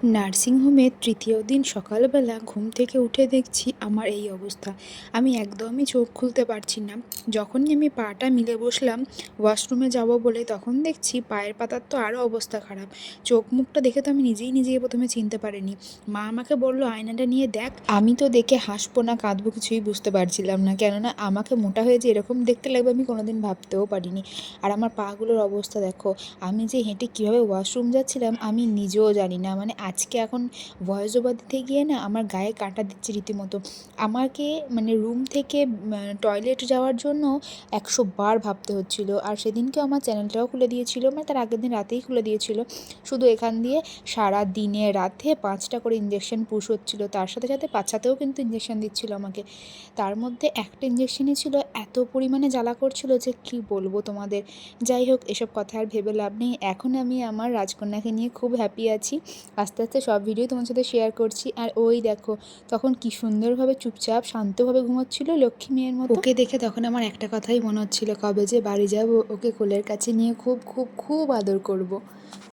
নার্সিংহোমের তৃতীয় দিন সকালবেলা ঘুম থেকে উঠে দেখছি আমার এই অবস্থা। আমি একদমই চোখ খুলতে পারছি না। যখনই আমি পাটা মিলে বসলাম ওয়াশরুমে যাব বলে, তখন দেখছি পায়ের পাতার তো আরও অবস্থা খারাপ। চোখ মুখটা দেখে তো আমি নিজেকে প্রথমে চিনতে পারিনি। মা আমাকে বলল, আয়নাটা নিয়ে দেখ। আমি তো দেখে হাসবো না কাঁদবো কিছুই বুঝতে পারছিলাম না, কেননা আমাকে মোটা হয়ে যে এরকম দেখতে লাগবে আমি কোনোদিন ভাবতেও পারিনি। আর আমার পাগুলোর অবস্থা দেখো, আমি যে হেঁটে কীভাবে ওয়াশরুম যাচ্ছিলাম আমি নিজেও জানি না। মানে আজকে এখন ভয়েস ওভার দিতে গিয়ে না আমার গায়ে কাঁটা দিচ্ছে রীতিমতো। আমাকে মানে রুম থেকে টয়লেট যাওয়ার জন্য ১০০ বার ভাবতে হচ্ছিল। আর সেদিনকেও আমার চ্যানেলটাও খুলে দিয়েছিল, মানে তার আগের দিন রাতেই খুলে দিয়েছিল। শুধু এখান দিয়ে সারা দিনে রাতে ৫টা করে ইঞ্জেকশন পুশ হচ্ছিল, তার সাথে সাথে বাচ্চাতেও কিন্তু ইঞ্জেকশন দিচ্ছিল আমাকে। তার মধ্যে একটা ইঞ্জেকশনই ছিল এত পরিমাণে জ্বালা করছিল যে কী বলবো তোমাদের। যাই হোক, এসব কথা আর ভেবে লাভ নেই। এখন আমি আমার রাজকন্যাকে নিয়ে খুব হ্যাপি আছি। আস্তে আস্তে সব ভিডিও তোমার সাথে শেয়ার করছি। আর ওই দেখো, তখন কি সুন্দরভাবে চুপচাপ শান্তভাবে ঘুমোচ্ছিল লক্ষ্মী মেয়ের মতো। ওকে দেখে তখন আমার একটা কথাই মনে হচ্ছিল, কবে যে বাড়ি যাব, ওকে কোলের কাছে নিয়ে খুব খুব খুব আদর করব।